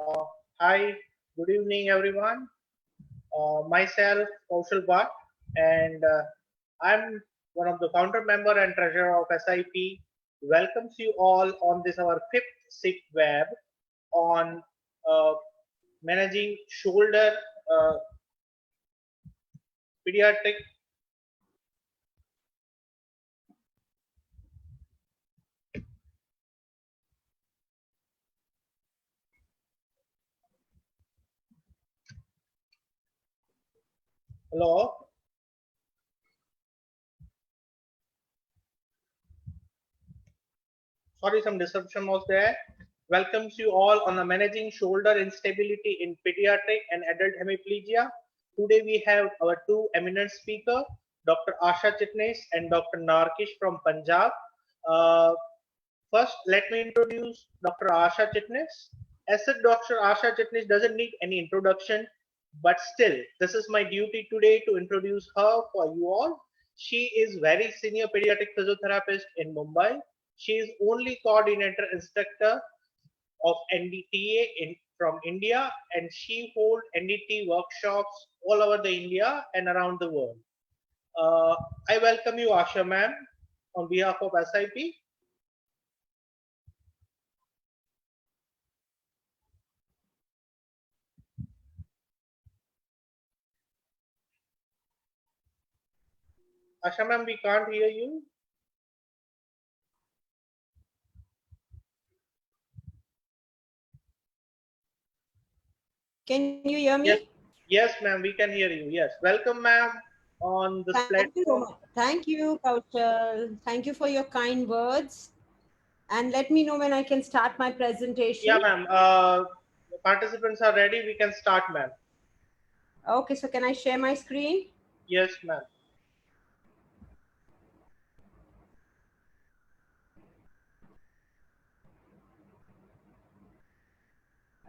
Hi, good evening, everyone. Myself, Kaushal Bhatt, and I'm one of the founder member and treasurer of SIP. Welcomes you all on this our fifth SIP web on uh, managing shoulder uh, pediatric. Hello, sorry, some disruption was there. Welcomes you all on the managing shoulder instability in pediatric and adult hemiplegia. Today we have our two eminent speakers, Dr. Asha Chitnis and Dr. Narkish from Punjab. Uh, First, let me introduce Dr. Asha Chitnis. As said, Dr. Asha Chitnis doesn't need any introduction, but still, this is my duty today to introduce her for you all. She is very senior pediatric physiotherapist in Mumbai. She is only coordinator instructor of NDTA from India, and she holds NDT workshops all over the India and around the world. Uh, I welcome you, Asha ma'am, on behalf of SIP. Asha ma'am, we can't hear you. Can you hear Yes, me? yes, ma'am, we can hear you. Yes, welcome, ma'am, on this Thank you, platform. Roma. Thank you, Kaushal. Thank you for your kind words. And let me know when I can start my Yeah, presentation. ma'am. The participants are ready. We can start, ma'am. Okay, so can I share my screen? Yes, ma'am.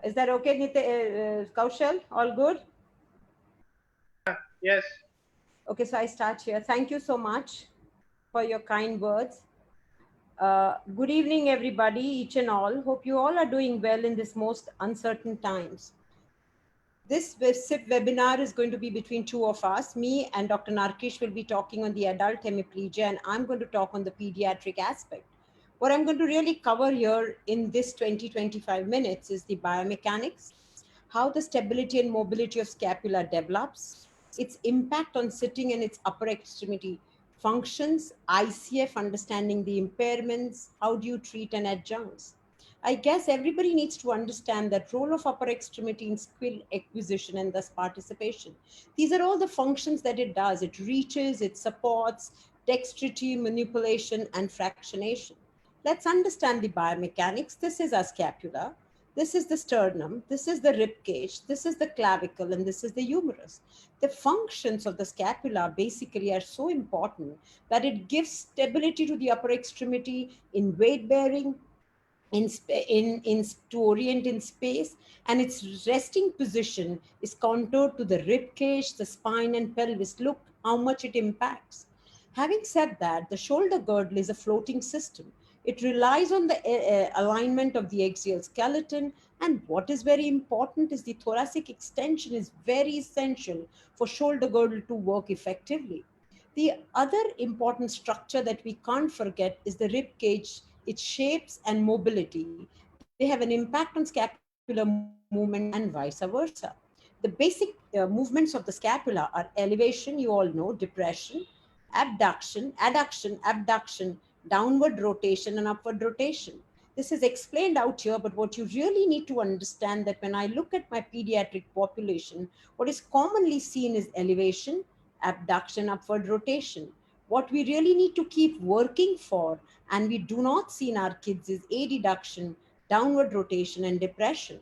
Is that okay, Kaushal? All good? Yes. Okay, so I start here. Thank you so much for your kind words. Good evening, everybody, each and all. Hope you all are doing well in this most uncertain times. This SIP webinar is going to be between two of us. Me and Dr. Narkish will be talking on the adult hemiplegia, and I'm going to talk on the pediatric aspect. What I'm going to really cover here in this 20-25 minutes is the biomechanics, how the stability and mobility of scapula develops, its impact on sitting and its upper extremity functions, ICF, understanding the impairments, how do you treat and adjuncts. I guess everybody needs to understand that role of upper extremity in skill acquisition and thus participation. These are all the functions that it does. It reaches, it supports dexterity, manipulation, and fractionation. Let's understand the biomechanics. This is our scapula. This is the sternum. This is the rib cage. This is the clavicle, and this is the humerus. The functions of the scapula basically are so important that it gives stability to the upper extremity in weight bearing, to orient in space, and its resting position is contoured to the rib cage, the spine, and pelvis. Look how much it impacts. Having said that, the shoulder girdle is a floating system. It relies on the alignment of the axial skeleton, and what is very important is the thoracic extension is very essential for shoulder girdle to work effectively. The other important structure that we can't forget is the rib cage, its shapes and mobility. They have an impact on scapular movement and vice versa. The basic movements of the scapula are elevation, you all know, depression, abduction, downward rotation, and upward rotation. This is explained out here, but what you really need to understand that when I look at my pediatric population, what is commonly seen is elevation, abduction, upward rotation. What we really need to keep working for, and we do not see in our kids, is adduction, downward rotation, and depression.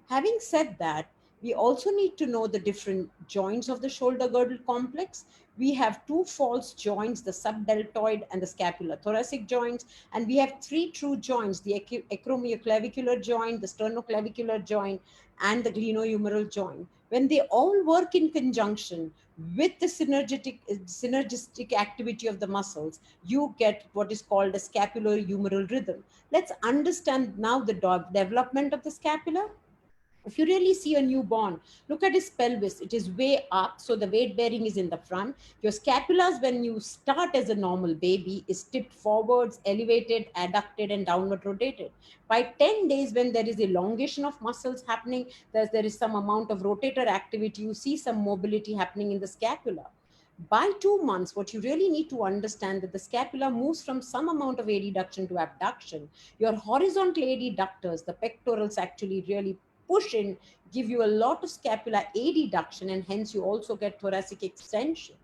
Having said that, we also need to know the different joints of the shoulder girdle complex. We have two false joints, the subdeltoid and the scapulothoracic joints, and we have three true joints, the acromioclavicular joint, the sternoclavicular joint, and the glenohumeral joint. When they all work in conjunction with the synergistic activity of the muscles, you get what is called a scapulohumeral rhythm. Let's understand now the development of the scapula. If you really see a newborn, look at his pelvis. It is way up, so the weight bearing is in the front. Your scapulas, when you start as a normal baby, is tipped forwards, elevated, adducted, and downward rotated. By 10 days, when there is elongation of muscles happening, there is some amount of rotator activity, you see some mobility happening in the scapula. By 2 months, what you really need to understand that the scapula moves from some amount of adduction to abduction. Your horizontal adductors, the pectorals, actually really push in, give you a lot of scapular adduction, and hence you also get thoracic extension.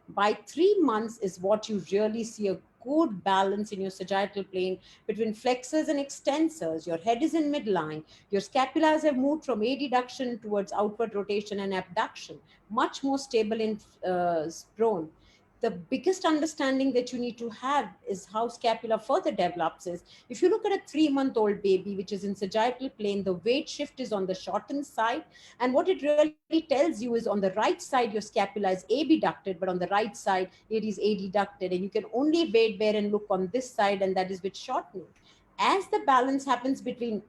By 3 months is what you really see a good balance in your sagittal plane between flexors and extensors. Your head is in midline. Your scapulas have moved from adduction towards outward rotation and abduction, much more stable in prone. The biggest understanding that you need to have is how scapula further develops is, if you look at a 3-month-old baby which is in sagittal plane, the weight shift is on the shortened side, and what it really tells you is on the right side your scapula is abducted, but on the right side it is adducted, and you can only weight bear and look on this side, and that is with shortening. As the balance happens between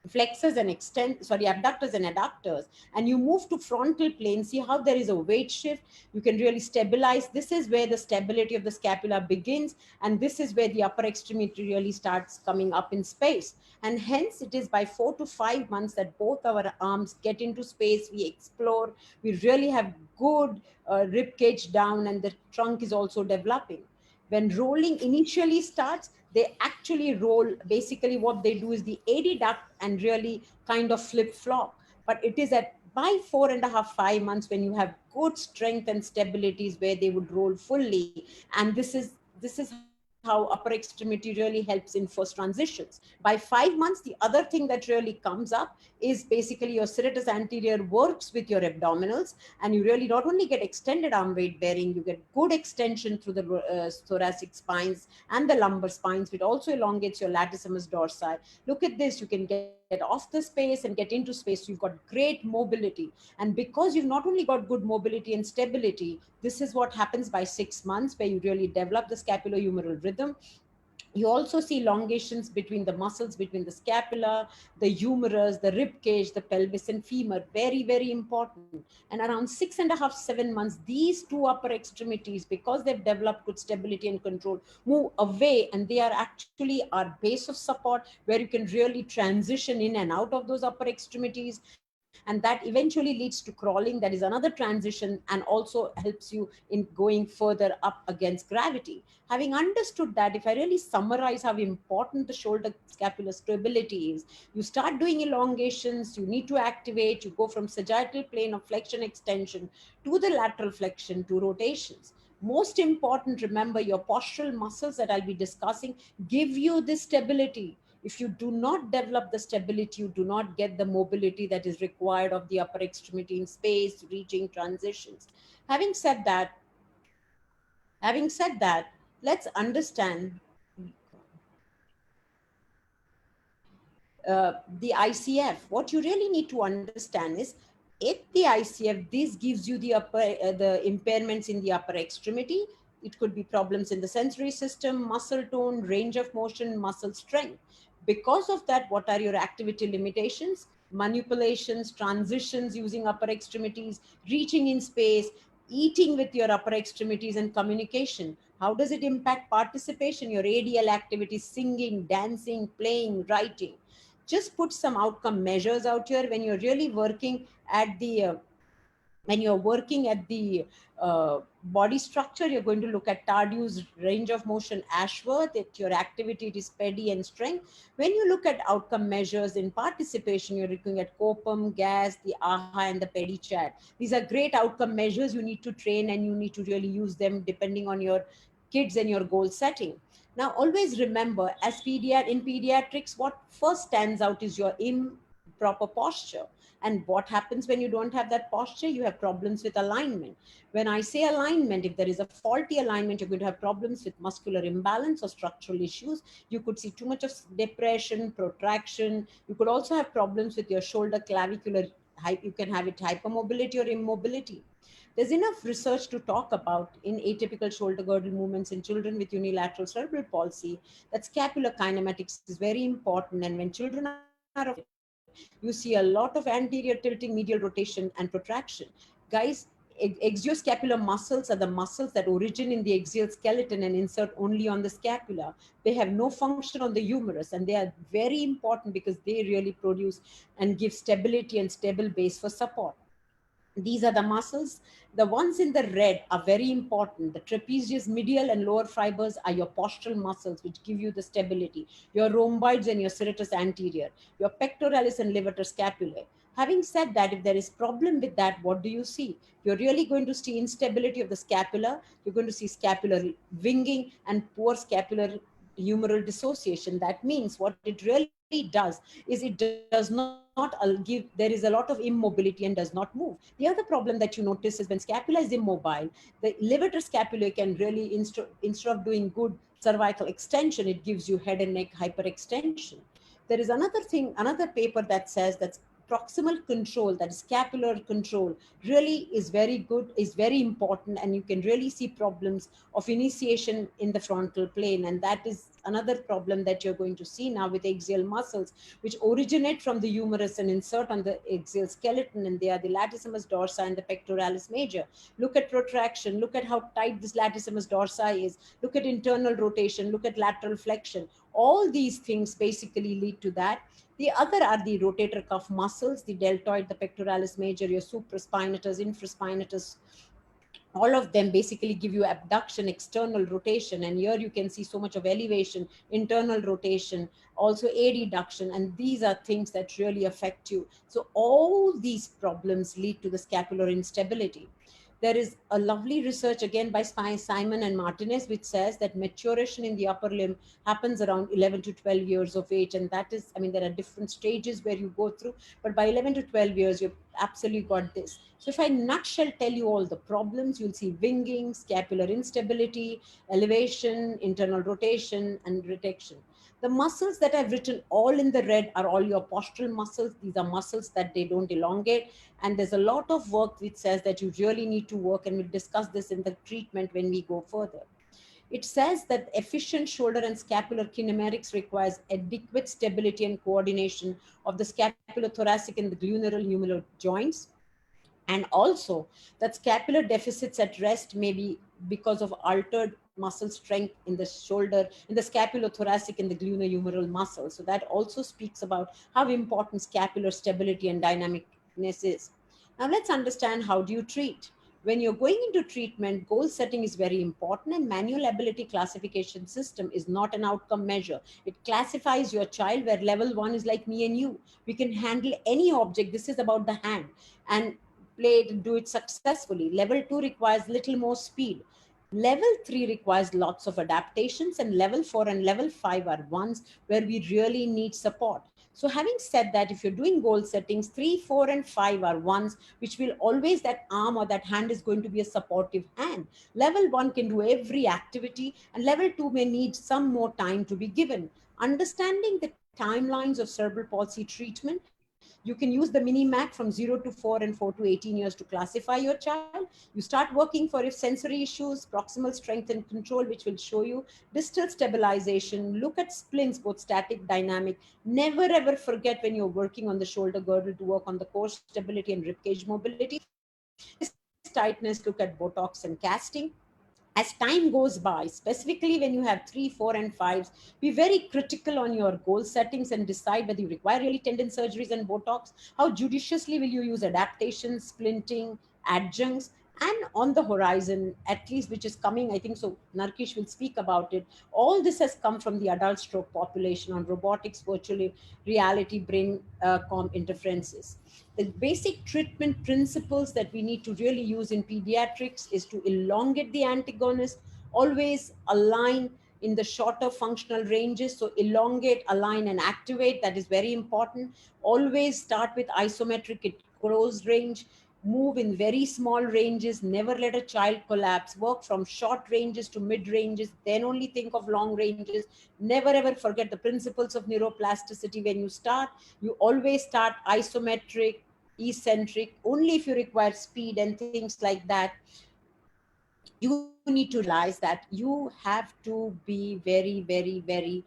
flexors and abductors and adductors, and you move to frontal plane, see how there is a weight shift. You can really stabilize. This is where the stability of the scapula begins, and this is where the upper extremity really starts coming up in space. And hence it is by 4 to 5 months that both our arms get into space, we explore, we really have good rib cage down, and the trunk is also developing. When rolling initially starts, they actually roll. Basically what they do is the adduct and really kind of flip flop. But it is at by 4.5 5 months when you have good strength and stabilities where they would roll fully. And this is how upper extremity really helps in first transitions. By 5 months, the other thing that really comes up is basically your serratus anterior works with your abdominals, and you really not only get extended arm weight bearing, you get good extension through the thoracic spines and the lumbar spines, which also elongates your latissimus dorsi. Look at this, you can get off the space and get into space. So you've got great mobility. And because you've not only got good mobility and stability, this is what happens by 6 months, where you really develop the scapulohumeral rhythm. You also see elongations between the muscles, between the scapula, the humerus, the rib cage, the pelvis, and femur. Very, very important. And around 6.5 7 months, these two upper extremities, because they've developed good stability and control, move away, and they are actually our base of support, where you can really transition in and out of those upper extremities. And that eventually leads to crawling. That is another transition, and also helps you in going further up against gravity. Having understood that, if I really summarize how important the shoulder scapular stability is, you start doing elongations, you need to activate, you go from sagittal plane of flexion extension to the lateral flexion to rotations. Most important, remember, your postural muscles that I'll be discussing give you this stability. If you do not develop the stability, you do not get the mobility that is required of the upper extremity in space, reaching transitions. Having said that, Having said that, let's understand the ICF. What you really need to understand is, at the ICF, this gives you the impairments in the upper extremity. It could be problems in the sensory system, muscle tone, range of motion, muscle strength. Because of that, what are your activity limitations? Manipulations, transitions using upper extremities, reaching in space, eating with your upper extremities, and communication. How does it impact participation? Your ADL activities, singing, dancing, playing, writing. Just put some outcome measures out here. When you're really working at the body structure, you're going to look at Tardew's range of motion, Ashworth. At your activity, it is PEDI and strength. When you look at outcome measures in participation, you're looking at COPAM, GAS, the AHA, and the PEDI chat. These are great outcome measures. You need to train, and you need to really use them depending on your kids and your goal setting. Now, always remember, in pediatrics, what first stands out is your improper posture. And what happens when you don't have that posture? You have problems with alignment. When I say alignment, if there is a faulty alignment, you're going to have problems with muscular imbalance or structural issues. You could see too much of depression, protraction. You could also have problems with your shoulder clavicular. You can have it hypermobility or immobility. There's enough research to talk about in atypical shoulder girdle movements in children with unilateral cerebral palsy that scapular kinematics is very important. And when children are of You see a lot of anterior tilting, medial rotation, and protraction. Guys, axioscapular muscles are the muscles that origin in the axial skeleton and insert only on the scapula. They have no function on the humerus, and they are very important because they really produce and give stability and stable base for support. These are the muscles. The ones in the red are very important. The trapezius medial and lower fibers are your postural muscles, which give you the stability. Your rhomboids and your serratus anterior, your pectoralis and levator scapulae. Having said that, if there is problem with that, what do you see? You're really going to see instability of the scapula. You're going to see scapular winging and poor scapular humeral dissociation. That means what it really does is it does not give, there is a lot of immobility and does not move. The other problem that you notice is when scapula is immobile, the levator scapulae can really, instead of doing good cervical extension, it gives you head and neck hyperextension. There is another thing, another paper that says that proximal control, that scapular control, really is very good, is very important, and you can really see problems of initiation in the frontal plane. And that is another problem that you're going to see now with axial muscles, which originate from the humerus and insert on the axial skeleton, and they are the latissimus dorsi and the pectoralis major. Look at protraction, look at how tight this latissimus dorsi is, look at internal rotation, look at lateral flexion. All these things basically lead to that. The other are the rotator cuff muscles, the deltoid, the pectoralis major, your supraspinatus, infraspinatus. All of them basically give you abduction, external rotation, and here you can see so much of elevation, internal rotation, also adduction, and these are things that really affect you. So all these problems lead to the scapular instability. There is a lovely research again by Simon and Martinez, which says that maturation in the upper limb happens around 11 to 12 years of age. And that is, I mean, there are different stages where you go through, but by 11 to 12 years, you've absolutely got this. So if I nutshell tell you all the problems, you'll see winging, scapular instability, elevation, internal rotation, and retraction. The muscles that I've written all in the red are all your postural muscles. These are muscles that they don't elongate. And there's a lot of work which says that you really need to work, and we'll discuss this in the treatment when we go further. It says that efficient shoulder and scapular kinematics requires adequate stability and coordination of the scapulothoracic and the glenohumeral joints, and also that scapular deficits at rest may be because of altered muscle strength in the shoulder, in the scapulothoracic and the glenohumeral muscles. So that also speaks about how important scapular stability and dynamicness is. Now let's understand, how do you treat? When you're going into treatment, goal setting is very important, and manual ability classification system is not an outcome measure. It classifies your child, where level 1 is like me and you. We can handle any object. This is about the hand, and play it, do it successfully. Level 2 requires little more speed. Level 3 requires lots of adaptations, and level 4 and level 5 are ones where we really need support. So having said that, if you're doing goal settings, 3, 4, and 5 are ones which will always, that arm or that hand is going to be a supportive hand. Level 1 can do every activity, and level 2 may need some more time to be given. Understanding the timelines of cerebral palsy treatment, you can use the mini-MAC from 0 to 4 and 4 to 18 years to classify your child. You start working for if sensory issues, proximal strength and control, which will show you distal stabilization. Look at splints, both static, dynamic. Never ever forget, when you're working on the shoulder girdle, to work on the core stability and ribcage mobility. Wrist tightness, look at Botox and casting. As time goes by, specifically when you have 3, 4, and 5s, be very critical on your goal settings and decide whether you require really tendon surgeries and Botox. How judiciously will you use adaptations, splinting, adjuncts, and on the horizon, at least, which is coming, I think so, Narkish will speak about it. All this has come from the adult stroke population on robotics, virtual reality, brain interferences. The basic treatment principles that we need to really use in pediatrics is to elongate the antagonist, always align in the shorter functional ranges. So elongate, align, and activate, that is very important. Always start with isometric at close range, move in very small ranges, never let a child collapse, work from short ranges to mid ranges, then only think of long ranges. Never ever forget the principles of neuroplasticity. When you start, you always start isometric, eccentric, only if you require speed and things like that. You need to realize that you have to be very, very, very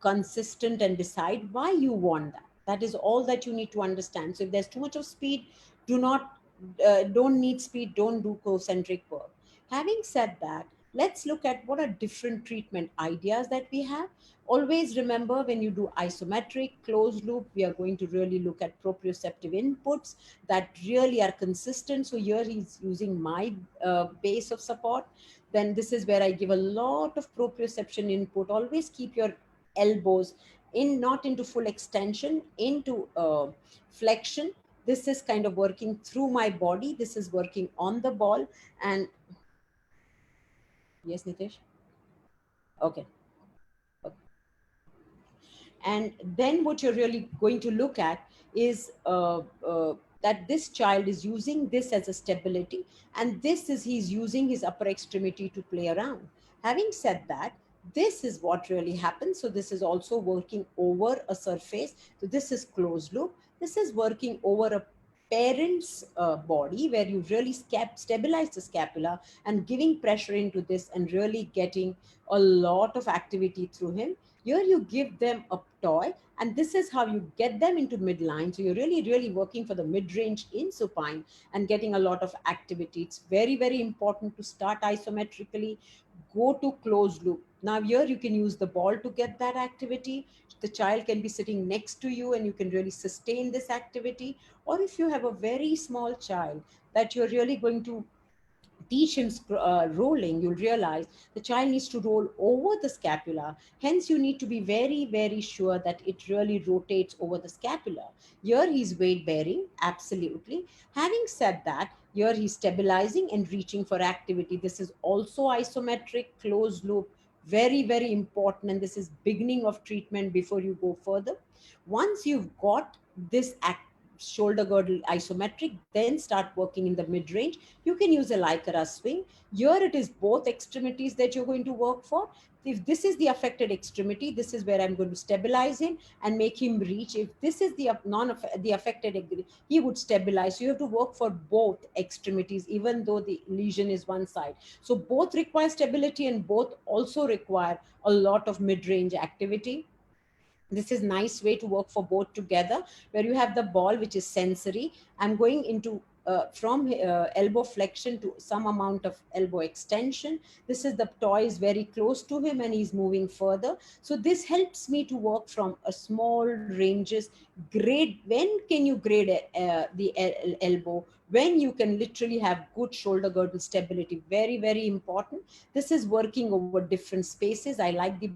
consistent and decide why you want that. That is all that you need to understand. So if there's too much of speed, do not, don't need speed, don't do concentric work. Having said that, let's look at what are different treatment ideas that we have. Always remember, when you do isometric, closed loop, we are going to really look at proprioceptive inputs that really are consistent. So here he's using my base of support. Then this is where I give a lot of proprioception input. Always keep your elbows in, not into full extension, into flexion. This is kind of working through my body. This is working on the ball. And yes, Nitesh? Okay. Okay. And then what you're really going to look at is that this child is using this as a stability, and this is, he's using his upper extremity to play around. Having said that, this is what really happens. So this is also working over a surface. So this is closed loop. This is working over a parent's body, where you really stabilize the scapula and giving pressure into this and really getting a lot of activity through him. Here you give them a toy, and this is how you get them into midline. So you're really, really working for the mid-range in supine and getting a lot of activity. It's very, very important to start isometrically, go to closed loop. Now here you can use the ball to get that activity. The child can be sitting next to you and you can really sustain this activity. Or if you have a very small child that you're really going to teach him rolling, you'll realize the child needs to roll over the scapula. Hence, you need to be very, very sure that it really rotates over the scapula. Here, he's weight bearing, absolutely. Having said that, here he's stabilizing and reaching for activity. This is also isometric, closed loop, very, very important. And this is beginning of treatment before you go further. Once you've got this shoulder girdle isometric, then start working in the mid range. You can use a Lycra swing. Here it is both extremities that you're going to work for. If this is the affected extremity, this is where I'm going to stabilize him and make him reach. If this is the the affected, he would stabilize. So you have to work for both extremities, even though the lesion is one side. So both require stability and both also require a lot of mid-range activity. This is nice way to work for both together, where you have the ball, which is sensory. I'm going into from elbow flexion to some amount of elbow extension. This is, the toy is very close to him and he's moving further. So this helps me to work from a small ranges. Grade, when can you grade the elbow? When you can literally have good shoulder girdle stability. Very, very important. This is working over different spaces. I like the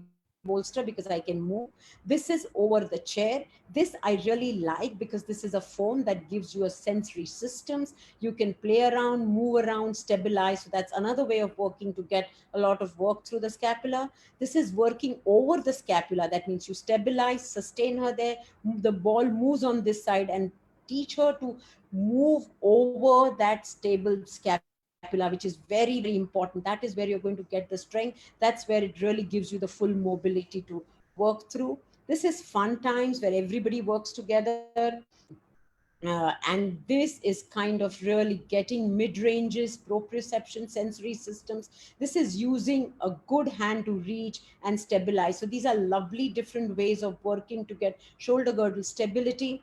bolster because I can move. This is over the chair. This I really like because this is a foam that gives you a sensory systems. You can play around, move around, stabilize. So that's another way of working to get a lot of work through the scapula. This is working over the scapula. That means you stabilize, sustain her there. The ball moves on this side and teach her to move over that stable scapula, which is very, very important. That is where you're going to get the strength. That's where it really gives you the full mobility to work through. This is fun times where everybody works together. And this is kind of really getting mid-ranges, proprioception, sensory systems. This is using a good hand to reach and stabilize. So these are lovely different ways of working to get shoulder girdle stability.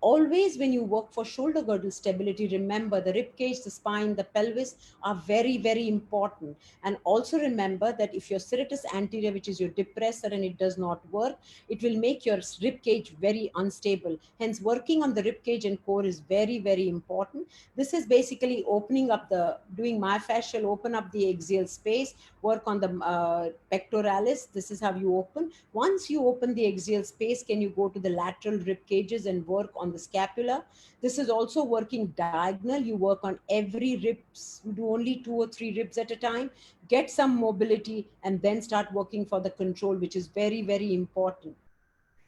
Always when you work for shoulder girdle stability, remember the rib cage, the spine, the pelvis are very, very important. And also remember that if your serratus anterior, which is your depressor, and it does not work, it will make your rib cage very unstable. Hence, working on the rib cage and core is very, very important. This is basically opening up doing myofascial, open up the axial space, work on the pectoralis. This is how you open. Once you open the axial space, can you go to the lateral rib cages and work on the scapula? This is also working diagonal. You work on every ribs. You do only 2 or 3 ribs at a time. Get some mobility and then start working for the control, which is very, very important.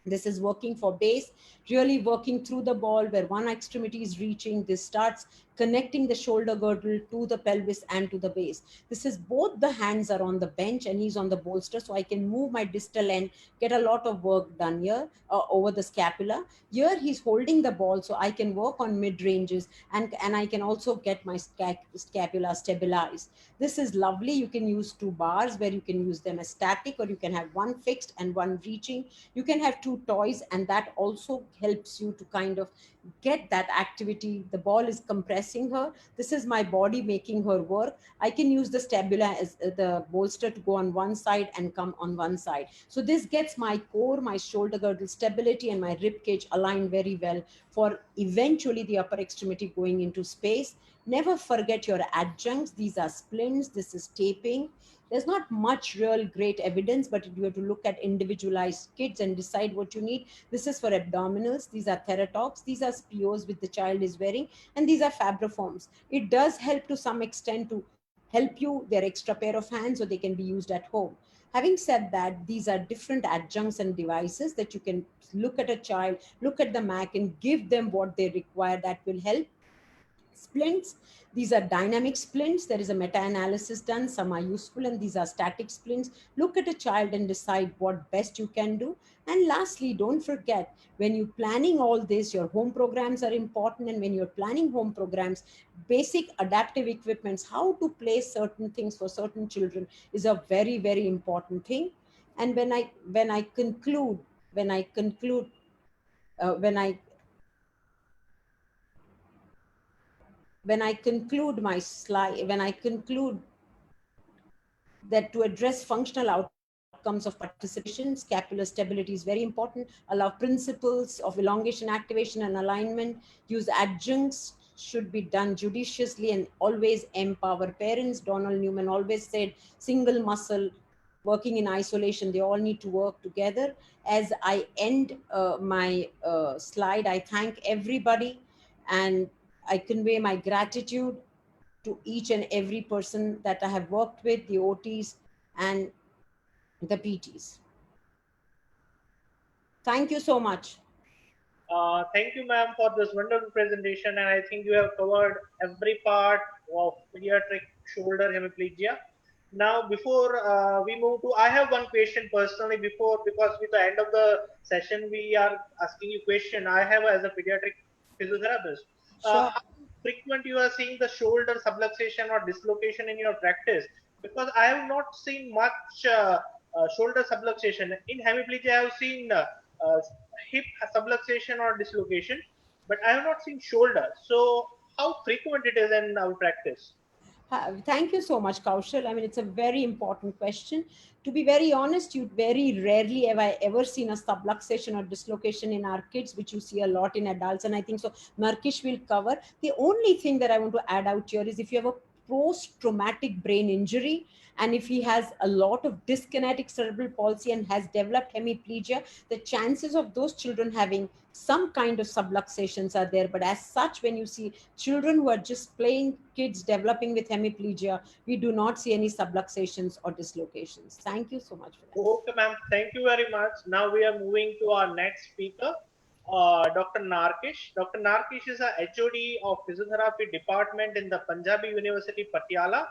This is working for base, really working through the ball where one extremity is reaching. This starts connecting the shoulder girdle to the pelvis and to the base. This is both the hands are on the bench and he's on the bolster, so I can move my distal end, get a lot of work done here over the scapula. Here he's holding the ball, so I can work on mid ranges, and I can also get my scapula stabilized. This is lovely. You can use two bars where you can use them as static, or you can have one fixed and one reaching. You can have two toys, and that also helps you to kind of get that activity. The ball is compressing her. This is my body making her work. I can use the stabula as the bolster to go on one side and come on one side. So this gets my core, my shoulder girdle stability, and my rib cage aligned very well for eventually the upper extremity going into space. Never forget your adjuncts. These are splints. This is taping. There's not much real great evidence, but you have to look at individualized kits and decide what you need. This is for abdominals. These are theratops. These are speos which the child is wearing, and these are fabriforms. It does help to some extent to help you their extra pair of hands so they can be used at home. Having said that, these are different adjuncts and devices that you can look at a child, look at the Mac, and give them what they require. That will help. Splints, these are dynamic splints. There is a meta-analysis done. Some are useful, and these are static splints. Look at a child and decide what best you can do. And lastly, don't forget, when you're planning all this, your home programs are important. And when you're planning home programs, basic adaptive equipments, how to place certain things for certain children is a very, very important thing. And when I conclude, when I conclude, when I when I conclude my slide, when I conclude that to address functional outcomes of participation, scapular stability is very important. Allow principles of elongation, activation, and alignment. Use adjuncts, should be done judiciously, and always empower parents. Donald Newman always said, single muscle working in isolation, they all need to work together. As I end my slide, I thank everybody, and I convey my gratitude to each and every person that I have worked with, the OTs and the PTs. Thank you so much. Thank you, ma'am, for this wonderful presentation. And I think you have covered every part of pediatric shoulder hemiplegia. Now, before we move to, I have one question personally before, because with the end of the session, we are asking you question. I have as a pediatric physiotherapist. Sure. How frequent you are seeing the shoulder subluxation or dislocation in your practice? Because I have not seen much shoulder subluxation. In hemiplegia, I have seen hip subluxation or dislocation, but I have not seen shoulder. So how frequent it is in our practice? Thank you so much, Kaushal. I mean, it's a very important question. To be very honest, you very rarely have I ever seen a subluxation or dislocation in our kids, which you see a lot in adults. And I think so, Narkish will cover. The only thing that I want to add out here is if you have a post-traumatic brain injury, and if he has a lot of dyskinetic cerebral palsy and has developed hemiplegia, the chances of those children having some kind of subluxations are there. But as such, when you see children who are just plain kids developing with hemiplegia, we do not see any subluxations or dislocations. Thank you so much for that. Okay, ma'am. Thank you very much. Now we are moving to our next speaker, Dr. Narkish. Dr. Narkish is a HOD of Physiotherapy Department in the Punjabi University, Patiala.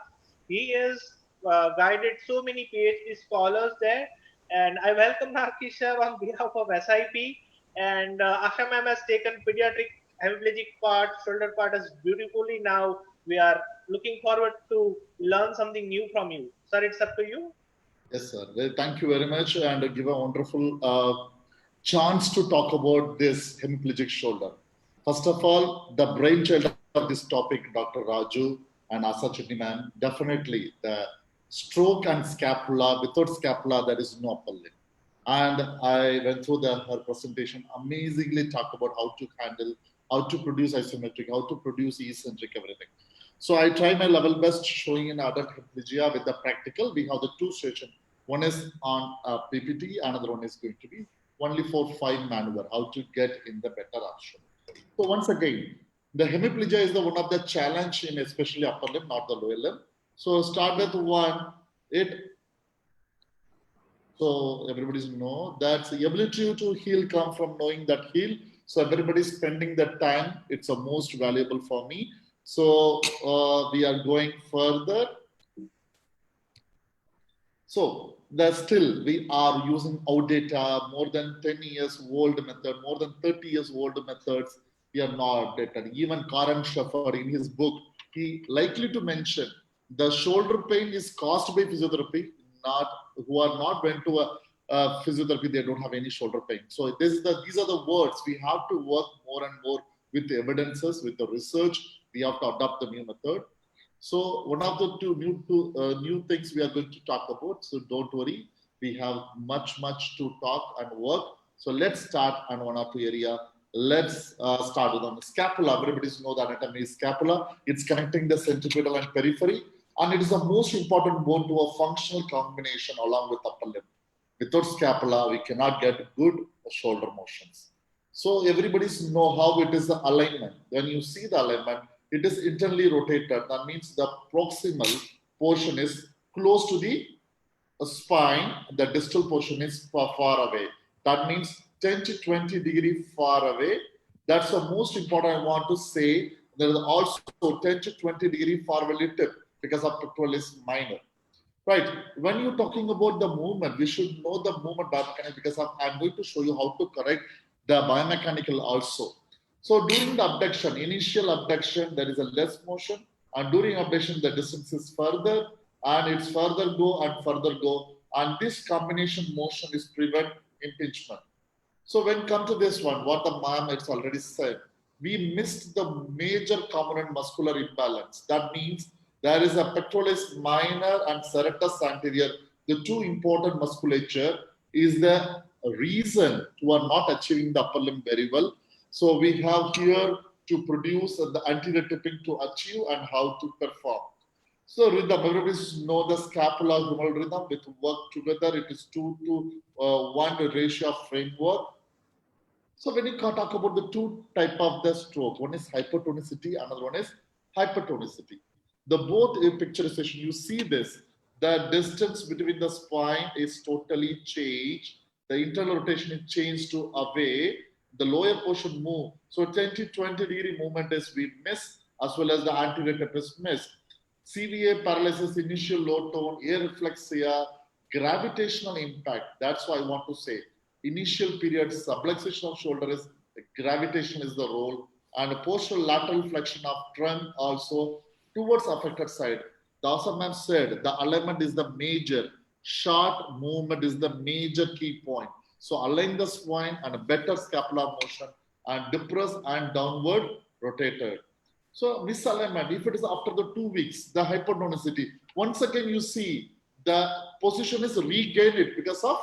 He is guided so many PhD scholars there. And I welcome Narkish sir on behalf of SIP. And Asha ma'am has taken pediatric hemiplegic part, shoulder part as beautifully. Now we are looking forward to learn something new from you. Sir, it's up to you. Yes, sir. Well, thank you very much, and give a wonderful chance to talk about this hemiplegic shoulder. First of all, the brainchild of this topic, Dr. Raju and Asa Chetty ma'am, definitely the stroke and scapula. Without scapula, there is no upper limb. And I went through her presentation, amazingly talk about how to handle, how to produce isometric, how to produce eccentric, everything. So I try my level best showing in adult hemiplegia with the practical. We have the two sessions. One is on PPT, another one is going to be only for 5 maneuver, how to get in the better option. So once again, the hemiplegia is the one of the challenge in especially upper limb, not the lower limb. So start with one. So everybody's know that the ability to heal come from knowing that heal. So everybody's spending that time. It's the most valuable for me. So we are going further. So still we are using outdated, more than 10 years old method, more than 30 years old methods. We are not updated. Even Karan Shaffer in his book, he likely to mention the shoulder pain is caused by physiotherapy. Not who are not went to a physiotherapy, they don't have any shoulder pain. So these are the words we have to work more and more with the evidences, with the research. We have to adopt the new method. So one of the new things we are going to talk about. So don't worry, we have much to talk and work. So let's start on one or two area. Let's start with on the scapula. Everybody knows the anatomy is scapula. It's connecting the centripetal and periphery, and it is the most important bone to a functional combination along with upper limb. Without scapula, we cannot get good shoulder motions. So everybody know how it is the alignment. When you see the alignment, it is internally rotated. That means the proximal portion is close to the spine. The distal portion is far away. That means 10 to 20 degree far away. That's the most important I want to say. There is also 10 to 20 degree far away tip because of pectoralis minor. Right. When you're talking about the movement, we should know the movement biomechanics because I'm going to show you how to correct the biomechanical also. So during the abduction, initial abduction, there is a less motion, and during abduction, the distance is further, and it's further go and further go, and this combination motion is prevent impingement. So when come to this one, what the ma'am has already said, we missed the major component muscular imbalance. That means there is a pectoralis minor and serratus anterior. The two important musculature is the reason you are not achieving the upper limb very well. So we have here to produce the anterior tipping to achieve and how to perform. So rhythm, everybody know the scapula humeral rhythm with work together. It is 2 to 1 ratio of framework. So when you talk about the two type of the stroke, one is hypertonicity, another one is hypertonicity. The both picturization, you see this, the distance between the spine is totally changed. The internal rotation is changed to away. The lower portion move. So 10 to 20 degree movement is we miss, as well as the anterior tip is missed. CVA paralysis, initial low tone, areflexia, gravitational impact. That's why I want to say initial period subluxation of shoulder is gravitation is the role, and postural lateral flexion of trunk also towards affected side. The awesome man said the alignment is the major, short movement is the major key point. So align the spine and a better scapular motion and depress and downward rotated. So misalignment, if it is after the 2 weeks, the hypertonicity, once again you see the position is regained it because of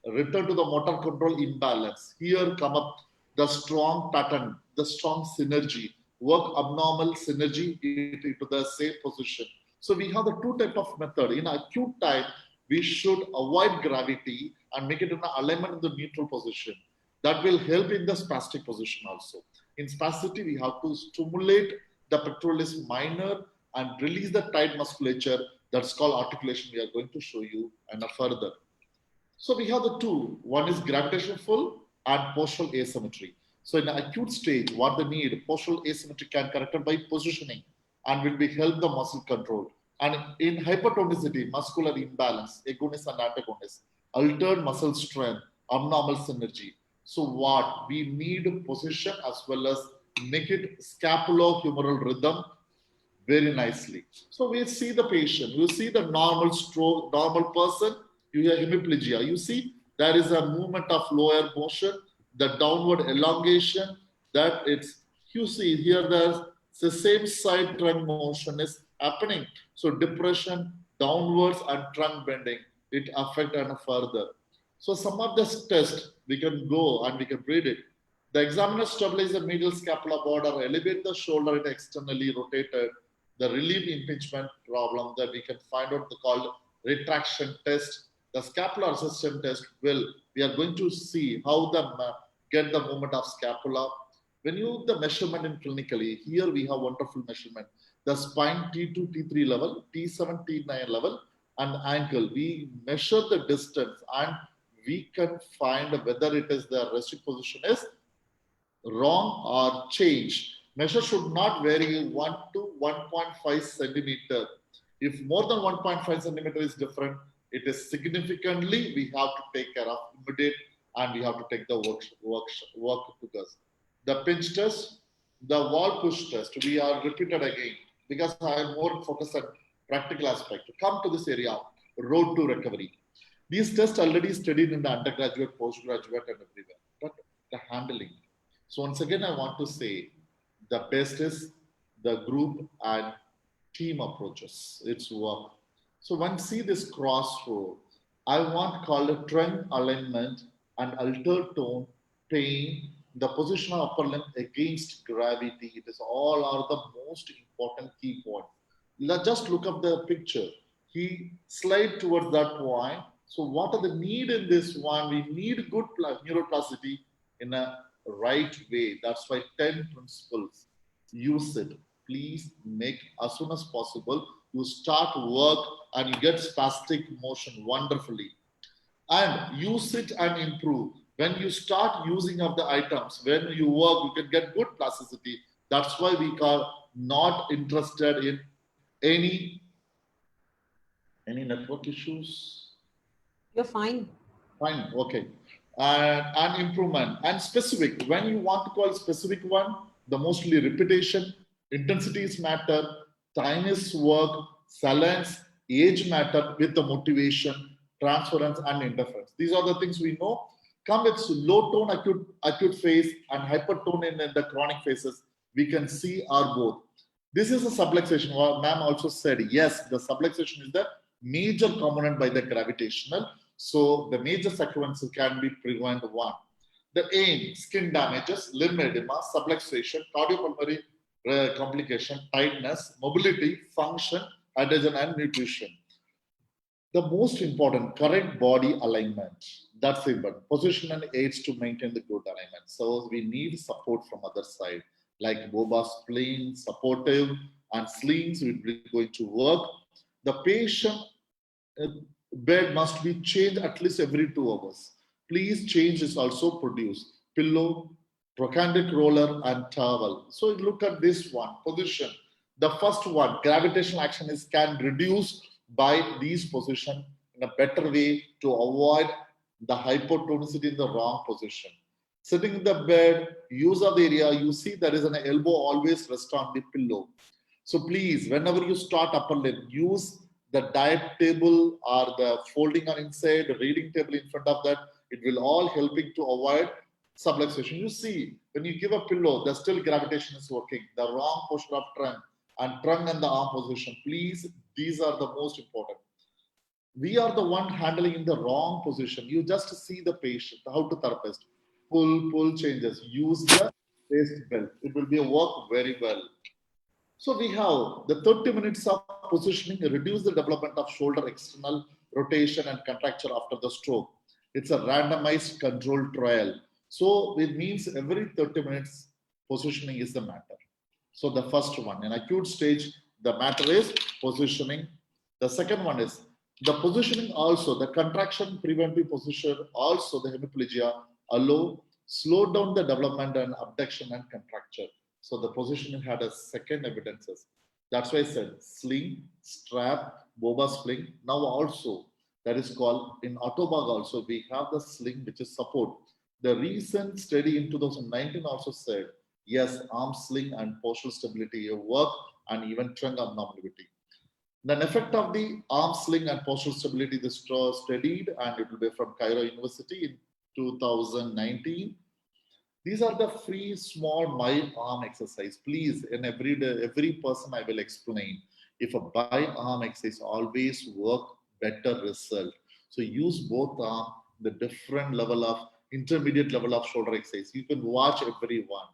return to the motor control imbalance. Here come up the strong pattern, the strong synergy, work abnormal synergy into the same position. So we have the two type of method. In acute time, we should avoid gravity and make it in alignment in the neutral position. That will help in the spastic position also. In spasticity, we have to stimulate the pectoralis minor and release the tight musculature. That's called articulation. We are going to show you and further. So we have the two. One is gravitational pull and postural asymmetry. So in the acute stage, what they need, postural asymmetry can corrected by positioning and will be help the muscle control. And in hypertonicity, muscular imbalance, agonist and antagonist, altered muscle strength, abnormal synergy. So what we need position as well as make it scapulohumeral rhythm very nicely. So we see the patient, you see the normal stroke, normal person, you hear hemiplegia. You see there is a movement of lower motion, the downward elongation, that it's, you see here there's the same side trunk motion is happening. So depression, downwards and trunk bending, it affect and further. So some of this test, we can go and we can read it. The examiner stabilize the medial scapular border, elevate the shoulder and externally rotated. The relief impingement problem that we can find out the called retraction test. The scapular assistant test will, we are going to see how the get the movement of scapula. When you the measurement in clinically, here we have wonderful measurement. The spine T2, T3 level, T7, T9 level, and ankle. We measure the distance and we can find whether it is the resting position is wrong or changed. Measure should not vary 1 to 1.5 centimeter. If more than 1.5 centimeter is different, it is significantly we have to take care of immediate, and we have to take the work to us. The pinch test, the wall push test, we are repeated again because I am more focused on practical aspect. To come to this area, road to recovery. These tests already studied in the undergraduate, postgraduate, and everywhere. But the handling. So once again, I want to say the best is the group and team approaches. It's work. So when see this crossroad, I want call it trend alignment and alter tone, pain, the position of upper limb against gravity. It is all are the most important key point. Let's just look up the picture. He slide towards that point. So what are the need in this one? We need good neuroplasticity in a right way. That's why 10 principles. Use it. Please make as soon as possible. You start work and you get spastic motion wonderfully. And use it and improve. When you start using of the items, when you work, you can get good plasticity. That's why we are not interested in any network issues. You're fine. Fine, okay. And improvement and specific. When you want to call specific one, the mostly repetition, intensities matter, time is work, silence, age matter with the motivation, transference, and interference. These are the things we know. Come with low tone acute phase and hypertone in the chronic phases. We can see are both. This is a subluxation. Ma'am also said, yes, the subluxation is the major component by the gravitational. So the major sequences can be prevented. One, the aim, skin damages, limb edema, subluxation, cardiopulmonary complication, tightness, mobility, function, hydrogen, and nutrition. The most important, correct body alignment. That's important. Position and aids to maintain the good alignment. So we need support from other side, like Boba spleen, supportive, and slings will be going to work. The patient bed must be changed at least every 2 hours. Please change is also produced. Pillow, trochanteric roller, and towel. So look at this one, position. The first one, gravitational action is can reduce by these position in a better way to avoid the hypotonicity in the wrong position. Sitting in the bed, use of the area, you see there is an elbow always rest on the pillow. So please, whenever you start upper limb, use the diet table or the folding on inside, the reading table in front of that. It will all helping to avoid subluxation. You see, when you give a pillow, the still gravitation is working. The wrong posture of trunk and the arm position. Please, these are the most important. We are the one handling in the wrong position. You just see the patient, how to therapist. Pull changes. Use the waist belt. It will be a work very well. So we have the 30 minutes of positioning, reduce the development of shoulder external rotation and contracture after the stroke. It's a randomized controlled trial. So it means every 30 minutes positioning is the matter. So the first one, in acute stage, the matter is positioning. The second one is the positioning also, the contraction preventive position, also the hemiplegia, slow down the development and abduction and contracture. So the positioning had a second evidences. That's why I said sling, strap, Boba sling. Now also, that is called in Autobag also, we have the sling which is support. The recent study in 2019 also said, yes, arm sling and postural stability work and even trunk abnormality. The effect of the arm sling and postural stability is studied, and it will be from Cairo University in 2019. These are the free small my arm exercise. Please, in every day, every person I will explain. If a by arm exercise always work better result. So use both arm, the different level of intermediate level of shoulder exercise. You can watch every one.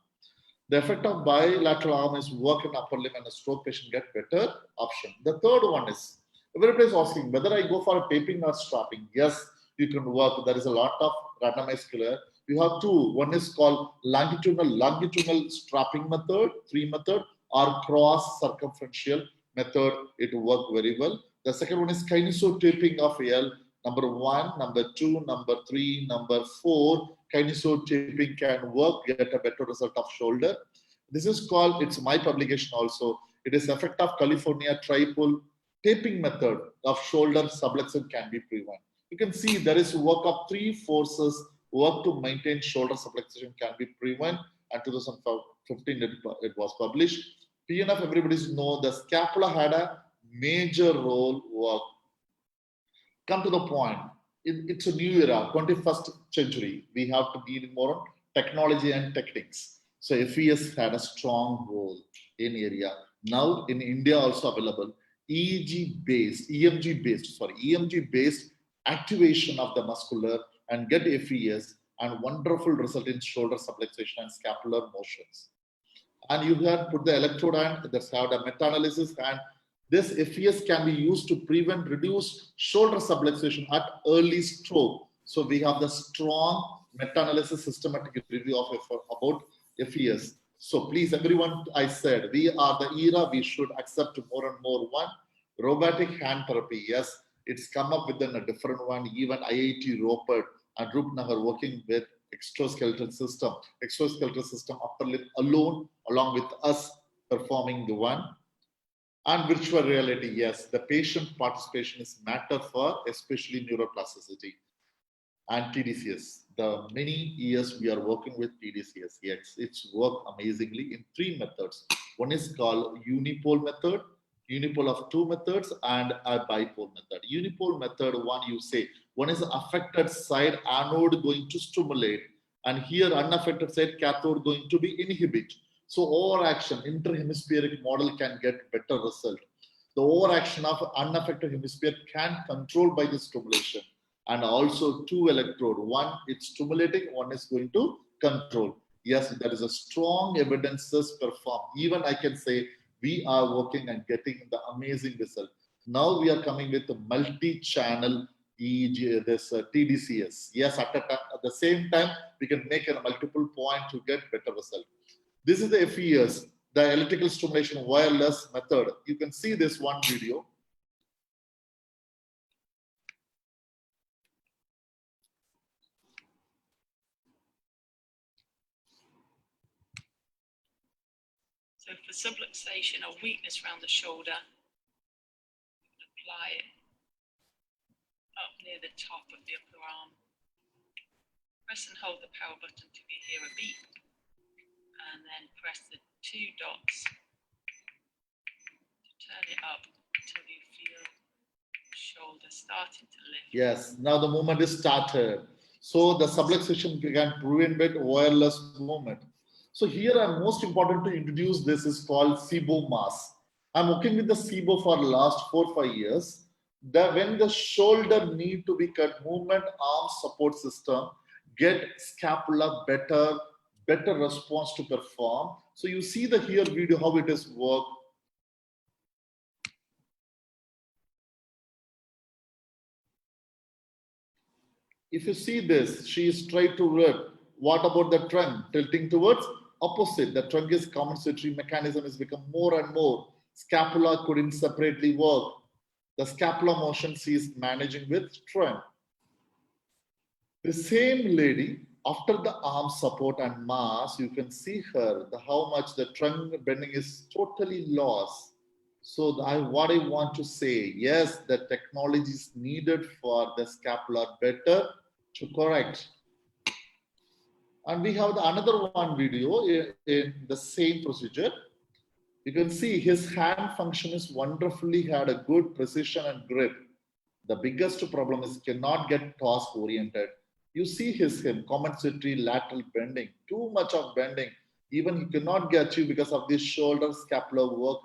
The effect of bilateral arm is work in upper limb and a stroke patient get better option. The third one is, everybody is asking whether I go for a taping or strapping. Yes, you can work. There is a lot of randomized killer. You have two. One is called longitudinal strapping method, 3 method, or cross circumferential method. It will work very well. The second one is kinesotaping of L. Number 1, number 2, number 3, number 4. Kinesotaping can work, get a better result of shoulder. This is called, it's my publication also. It is effect of California triple taping method of shoulder subluxation can be prevented. You can see there is work of three forces work to maintain shoulder subluxation can be prevented. And 2015 it was published. PNF, everybody know the scapula had a major role work. Come to the point. It's a new era, 21st century. We have to be more on technology and techniques. So FES had a strong role in area. Now in India also available EMG based activation of the muscular and get FES and wonderful result in shoulder subluxation and scapular motions. And you can put the electrode and that's how the meta-analysis, and this FES can be used to prevent reduce shoulder subluxation at early stroke. So we have the strong meta-analysis systematic review of about FES. So please, everyone, I said, we are the era we should accept more and more. One, robotic hand therapy. Yes, it's come up with a different one. Even IIT Roped and Rupnagar working with exoskeletal system upper lip alone, along with us performing the one. And virtual reality, yes, the patient participation is matter for especially neuroplasticity and TDCS. The many years we are working with TDCS, yes, it's worked amazingly in three methods. One is called unipole method, unipole of two methods, and a bipole method. Unipole method, one is affected side anode going to stimulate, and here unaffected side cathode going to be inhibit. So overaction, interhemispheric model can get better result. The overaction of unaffected hemisphere can control by the stimulation, and also two electrode. One it's stimulating, one is going to control. Yes, there is a strong evidences performed. Even I can say we are working and getting the amazing result. Now we are coming with a multi-channel EEG, this TDCS. Yes, at the same time, we can make a multiple point to get better result. This is the FES, the electrical stimulation wireless method. You can see this one video. So for subluxation or weakness around the shoulder, apply it up near the top of the upper arm. Press and hold the power button till you hear a beep, and then press the two dots to turn it up until you feel the shoulder starting to lift. Yes, now the movement is started. So the subluxation can prevent with wireless movement. So here, most important to introduce this is called SIBO mass. I'm working with the SIBO for last 4 or 5 years. When the shoulder need to be cut, movement arm support system get scapula better response to perform. So you see the here video how it is work. If you see this, she is straight to rib. What about the trunk? Tilting towards opposite. The trunk is compensatory mechanism has become more and more. Scapula couldn't separately work. The scapular motion she is managing with trunk. The same lady, after the arm support and mass, you can see her, how much the trunk bending is totally lost. So what I want to say, yes, the technology is needed for the scapula better to correct. And we have another one video in the same procedure. You can see his hand function is wonderfully had a good precision and grip. The biggest problem is cannot get task oriented. You see him compensatory lateral bending, too much of bending. Even he cannot get you because of this shoulder scapular work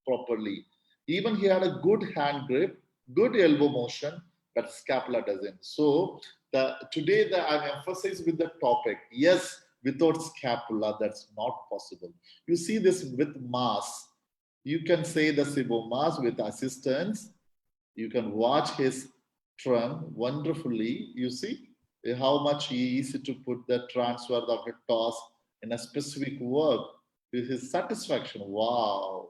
improperly. Even he had a good hand grip, good elbow motion, but scapula doesn't. So today I'm emphasizing with the topic, yes, without scapula, that's not possible. You see this with mass. You can say the SIBO mass with assistance. You can watch his trunk wonderfully. You see how much easy to put the transfer of the task in a specific work with his satisfaction. Wow,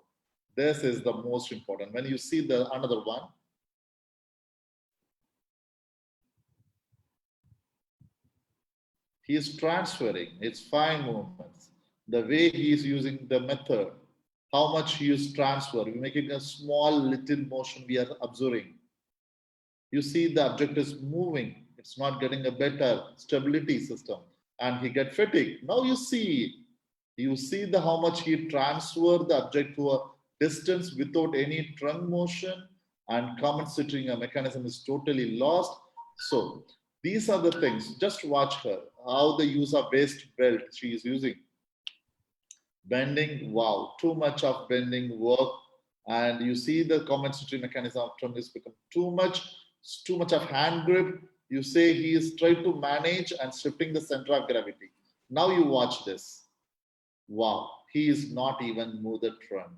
this is the most important. When you see the another one, he is transferring. It's fine movements. the way he is using the method, how much he is transfer. We're making a small little motion we are observing. You see the object is moving. It's not getting a better stability system and he get fatigue. Now you see the how much he transfer the object to a distance without any trunk motion and compensating mechanism is totally lost. So these are the things. Just watch her, how the use of waist belt she is using. Bending, wow, too much of bending work. And you see the compensatory mechanism of trunk is become too much of hand grip. You say he is trying to manage and shifting the center of gravity. Now you watch this. Wow, he is not even move the trunk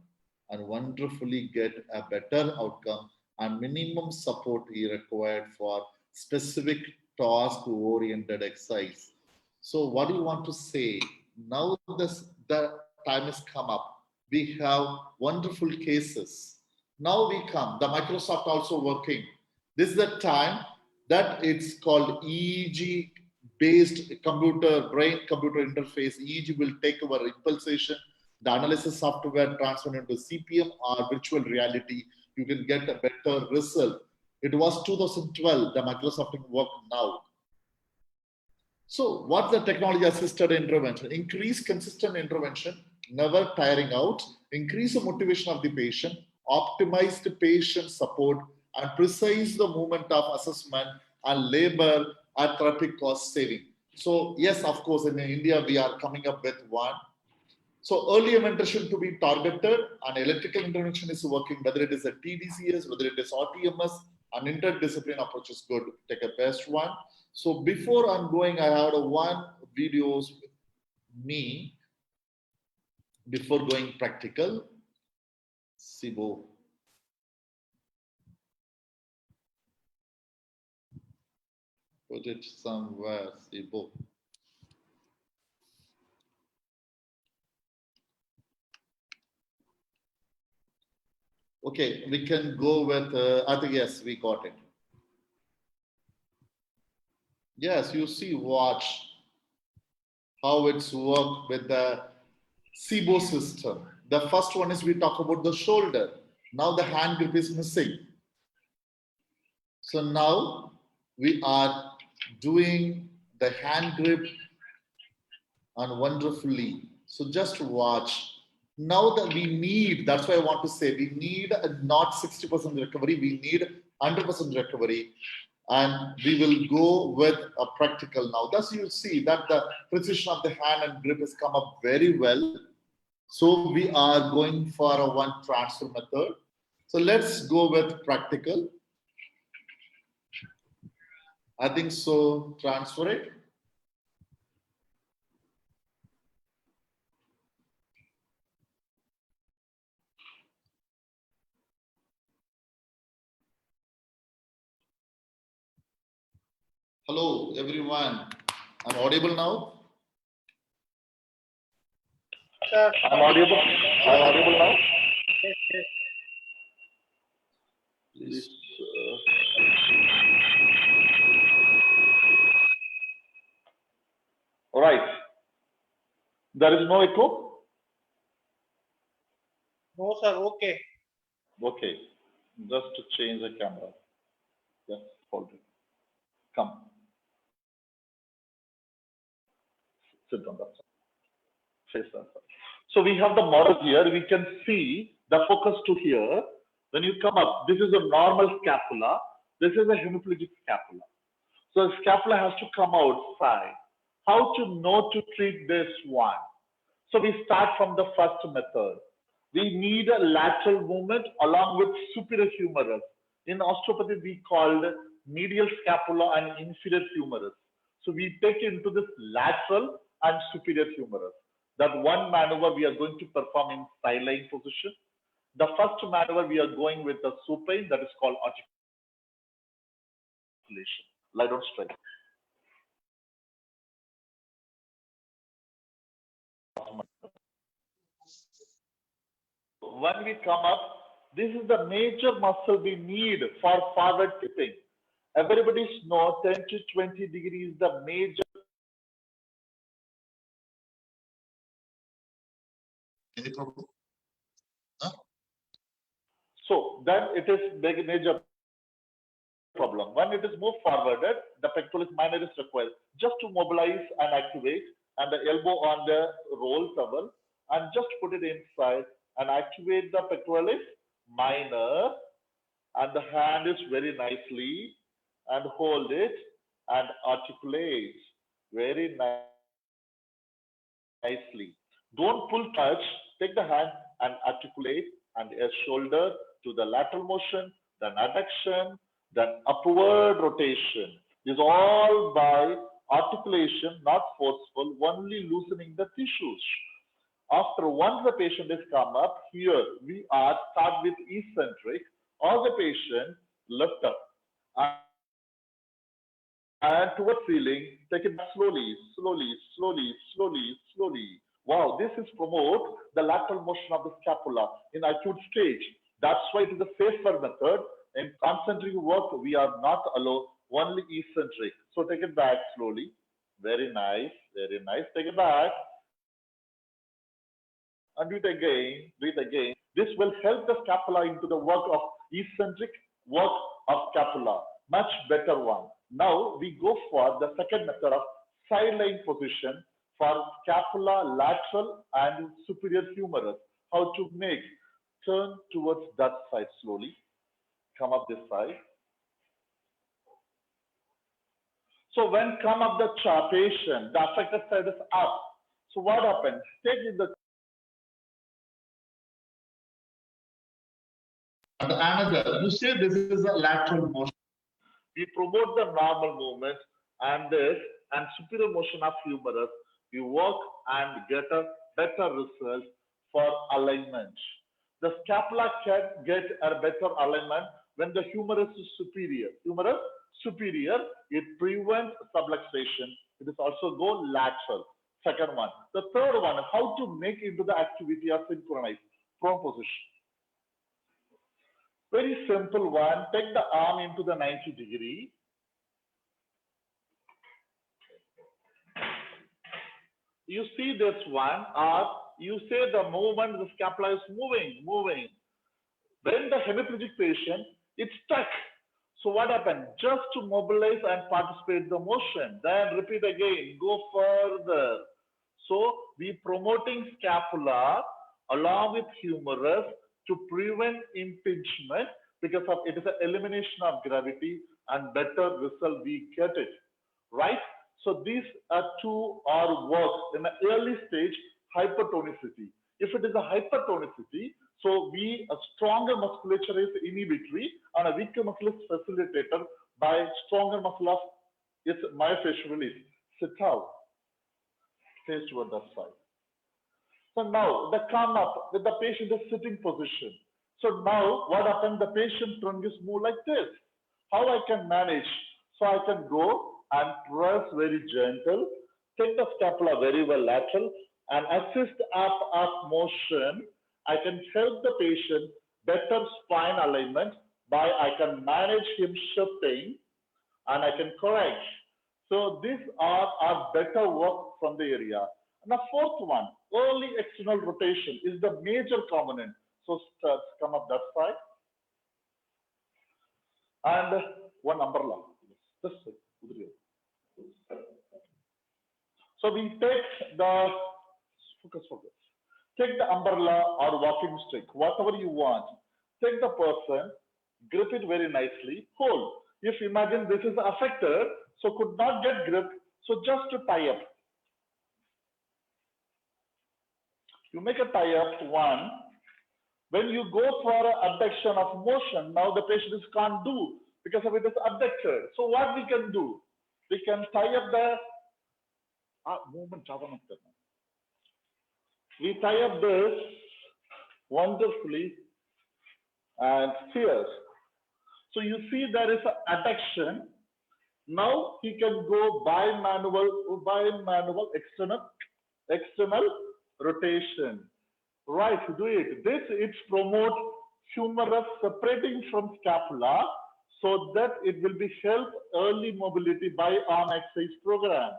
and wonderfully get a better outcome and minimum support he required for specific task oriented exercise. So what do you want to say? Now the time has come up. We have wonderful cases. Now we come, the Microsoft also working. This is the time that it's called EEG based computer brain computer interface. EEG will take over impulsation, the analysis software transferred into CPM or virtual reality. You can get a better result. It was 2012, the Microsoft work now. So what's the technology assisted intervention? Increase consistent intervention, never tiring out, increase the motivation of the patient, optimize the patient support, and precise the movement of assessment and labor at therapeutic cost saving. So yes, of course, in India, we are coming up with one. So early intervention to be targeted and electrical intervention is working, whether it is a TDCS, whether it is RTMS, an interdiscipline approach is good. Take a best one. So before I'm going, I had one videos with me before going practical. Sibo. Put it somewhere, Sibo. Okay, we can go with, I think, yes, we got it. Yes, you see, watch how it's worked with the SIBO system. The first one is we talk about the shoulder. Now the hand grip is missing. So now we are doing the hand grip and wonderfully. So just watch. Now that we need, that's why I want to say, we need not 60% recovery, we need 100% recovery. And we will go with a practical now. Thus, you see that the precision of the hand and grip has come up very well. So we are going for a one transfer method. So let's go with practical. I think so. Transfer it. Hello, everyone. I'm audible now. Sir, I'm audible. I'm audible now. yes, yes. Please. All right. There is no echo. No, sir. Okay. Okay. Just to change the camera. Just hold it. Come. Sit on that side. Face that side. So we have the model here. We can see the focus to here. When you come up, this is a normal scapula. This is a hemiplegic scapula. So the scapula has to come outside. How to know to treat this one? So we start from the first method. We need a lateral movement along with superior humerus. In osteopathy, we called medial scapula and inferior humerus. So we take into this lateral and superior humerus. That one maneuver we are going to perform in sideline position. The first maneuver we are going with the supine, that is called articulation. Lie down straight. When we come up, this is the major muscle we need for forward tipping. Everybody knows 10 to 20 degrees is the major Any problem? So then it is major problem. When it is moved forwarded, the pectoralis minor is required just to mobilize and activate, and the elbow on the roll towel, and just put it inside and activate the pectoralis minor, and the hand is very nicely and hold it and articulate very nicely. Don't pull touch, take the hand and articulate, and a shoulder to the lateral motion, then adduction, then upward rotation. This is all by articulation, not forceful, only loosening the tissues. After once the patient is come up, here we are start with eccentric, or the patient lift up and towards ceiling, take it back slowly, slowly, slowly, slowly, slowly. Wow, this is promote the lateral motion of the scapula in acute stage. That's why it is a safer method. In concentric work, we are not allowed only eccentric. So take it back slowly. Very nice, very nice. Take it back. And do it again, do it again. This will help the scapula into the work of eccentric work of scapula. Much better one. Now we go for the second method of sideline position for scapula lateral and superior humerus. How to make? Turn towards that side slowly. Come up this side. So when come up the patient, the affected side is up. So what happens? Take in the and another, you say this is a lateral motion. we promote the normal movement and this and superior motion of humerus. We work and get a better result for alignment. The scapula can get a better alignment when the humerus is superior. Humerus superior, it prevents subluxation. It is also go lateral. Second one. The third one, how to make into the activity of synchronized prone position. Very simple one. Take the arm into the 90 degree. You see this one, or you say the movement, the scapula is moving. When the hemiplegic patient, it's stuck. So what happened? Just to mobilize and participate the motion. Then repeat again, go further. So we promoting scapula along with humerus to prevent impingement because of it is an elimination of gravity and better result we get it, right? So these are two are work in the early stage hypertonicity. If it is a hypertonicity, so we a stronger musculature is inhibitory and a weaker muscle is facilitator by stronger muscle of its myofascial release. Sit out, face toward that side. So now the come up with the patient is sitting position. So now what happens? The patient trunk is more like this. How I can manage? So I can go and press very gentle, take the scapula very well lateral and assist up motion. I can help the patient better spine alignment by I can manage him shifting and I can correct. So these are better work from the area. And the fourth one, early external rotation is the major component. So come up that side. And one umbrella. This side. So we take the focus. Take the umbrella or walking stick, whatever you want. Take the person, grip it very nicely, hold. If you imagine this is affected, so could not get grip, so just to tie up. You make a tie up one. When you go for abduction of motion, now the patient is can't do because of it is abducted. So what we can do? We can tie up the movement. We tie up this wonderfully and fierce. So you see there is an adduction. Now he can go bimanual external rotation. Right, do it. This it promote humerus separating from scapula so that it will be help early mobility by arm exercise program.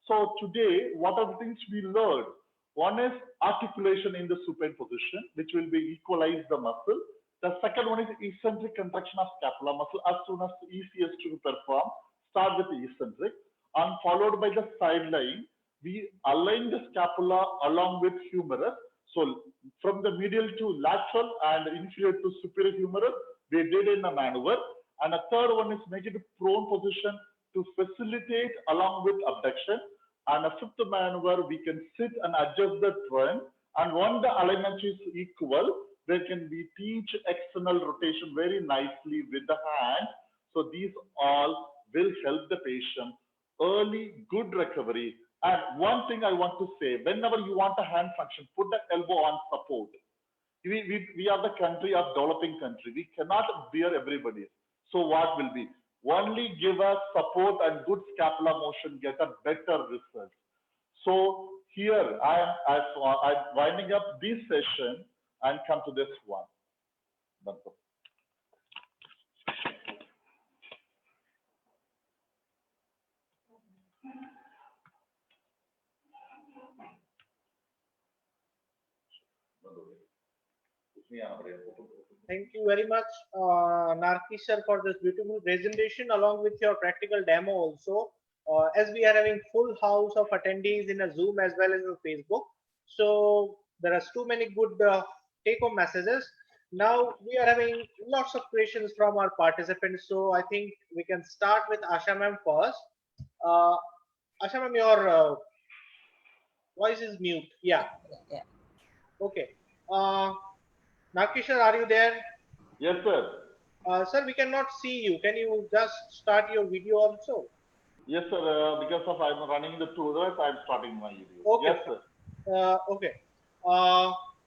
So today, what are the things we learned? One is articulation in the supine position, which will be equalize the muscle. The second one is eccentric contraction of scapular muscle as soon as easiest to perform. Start with the eccentric and followed by the sideline. We align the scapula along with humerus. So from the medial to lateral and inferior to superior humerus, we did in a maneuver. And a third one is make it a prone position to facilitate along with abduction. And a fifth maneuver, we can sit and adjust the trend. And when the alignment is equal, there can be teach external rotation very nicely with the hand. So these all will help the patient early good recovery. And one thing I want to say, whenever you want a hand function, put the elbow on support. We are the country of developing country. We cannot bear everybody. So what will be? Only give us support and good scapular motion, get a better result. So here I'm winding up this session and come to this one. Thank you very much, Narki sir, for this beautiful presentation along with your practical demo also. As we are having full house of attendees in a Zoom as well as a Facebook, so there are too many good take-home messages. Now we are having lots of questions from our participants, so I think we can start with Asha ma'am first. Asha ma'am, your voice is mute. Yeah. Yeah. Okay. Narki sir, are you there? Yes, sir. Sir, we cannot see you. Can you just start your video also? Yes, sir. Because of I'm running the tour, I'm starting my video. Okay. Yes, sir. Okay.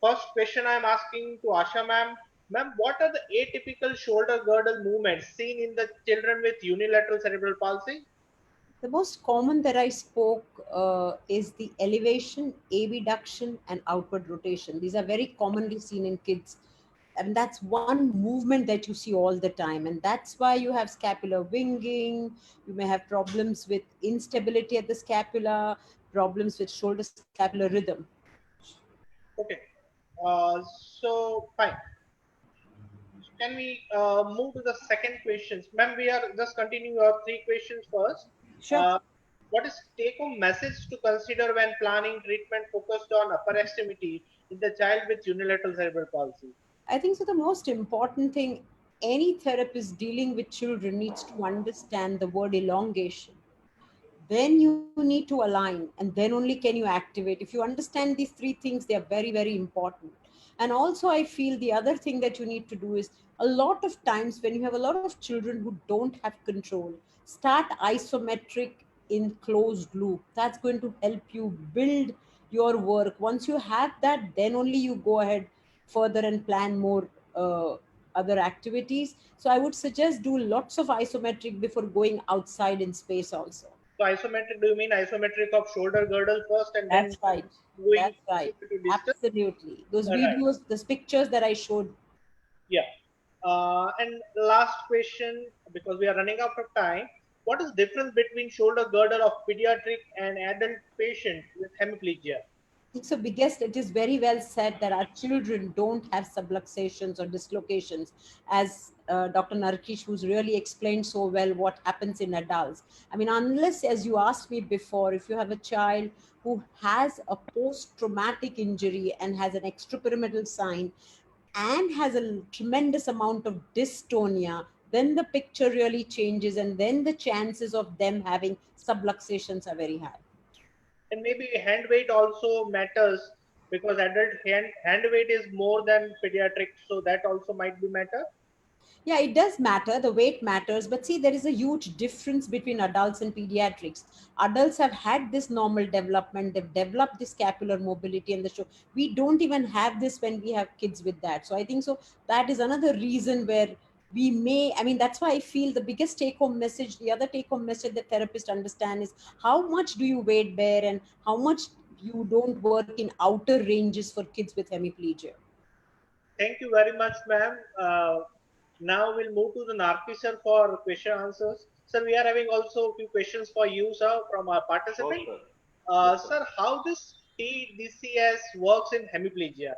First question I'm asking to Asha ma'am. Ma'am, what are the atypical shoulder girdle movements seen in the children with unilateral cerebral palsy? The most common that I spoke is the elevation, abduction, and outward rotation. These are very commonly seen in kids. And that's one movement that you see all the time. And that's why you have scapular winging. You may have problems with instability at the scapula, problems with shoulder scapular rhythm. Okay. So, fine. Can we move to the second questions? Ma'am, we are just continuing our three questions first. Sure. What is take-home message to consider when planning treatment focused on upper extremity in the child with unilateral cerebral palsy? I think so. The most important thing any therapist dealing with children needs to understand the word elongation. Then you need to align, and then only can you activate. If you understand these three things, they are very, very important. And also, I feel the other thing that you need to do is a lot of times when you have a lot of children who don't have control, start isometric in closed loop. That's going to help you build your work. Once you have that, then only you go ahead further and plan more other activities. So I would suggest do lots of isometric before going outside in space also. So isometric, do you mean isometric of shoulder girdle first and That's then right. going That's right. to distance? Absolutely. Those Right. videos, those pictures that I showed. Yeah. And last question, because we are running out of time. What is difference between shoulder girdle of pediatric and adult patient with hemiplegia? So biggest, it is very well said that our children don't have subluxations or dislocations, as Dr. Narkish, who's really explained so well what happens in adults. I mean, unless, as you asked me before, if you have a child who has a post-traumatic injury and has an extrapyramidal sign and has a tremendous amount of dystonia, then the picture really changes, and then the chances of them having subluxations are very high. And maybe hand weight also matters because adult hand weight is more than pediatric, so that also might be matter. Yeah, it does matter. The weight matters. But see, there is a huge difference between adults and pediatrics. Adults have had this normal development. They've developed this scapular mobility and the show. We don't even have this when we have kids with that. So I think so that is another reason where we may, I mean, that's why I feel the biggest take home message, the other take home message that therapists understand is how much do you weight bear and how much you don't work in outer ranges for kids with hemiplegia. Thank you very much, ma'am. Now we'll move to the Narki sir for question answers. Sir, we are having also a few questions for you, sir, from our participant. Sure, sir. Sir, how this TDCS works in hemiplegia?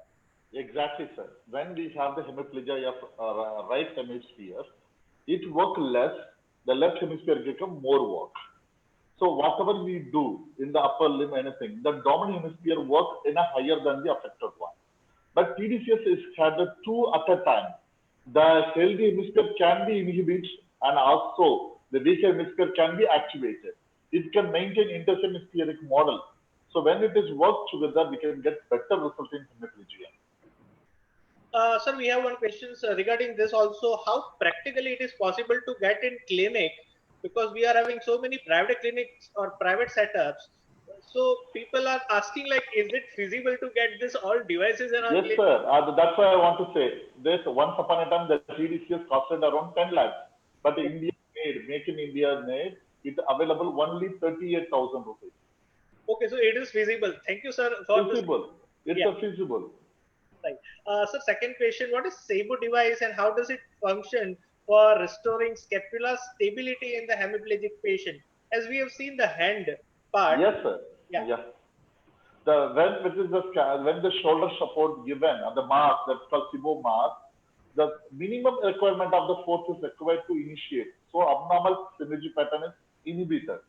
Exactly, sir. When we have the hemiplegia of right hemisphere, it work less. The left hemisphere become more work. So whatever we do in the upper limb, anything, the dominant hemisphere works in a higher than the affected one. But TDCS is scattered two at a time. The healthy hemisphere can be inhibited and also the weak hemisphere can be activated. It can maintain interhemispheric model. So when it is worked together, we can get better result in hemiplegia. Sir, we have one question regarding this also. How practically it is possible to get in clinic, because we are having so many private clinics or private setups. So people are asking like, is it feasible to get this all devices in our Yes, clinic? sir. That's why I want to say this. Once upon a time, the TDCS costed around 10 lakhs, but India made, Make in India made it available only 38,000 rupees. Okay, so it is feasible. Thank you, sir, for this. Feasible. It's Yeah, a feasible. right. So second question, what is SABU device and how does it function for restoring scapular stability in the hemiplegic patient? As we have seen the hand part. Yes, sir. Yeah. Yes. When the shoulder support given on the mask, that's called SIBO mask, the minimum requirement of the force is required to initiate. So abnormal synergy pattern is inhibited,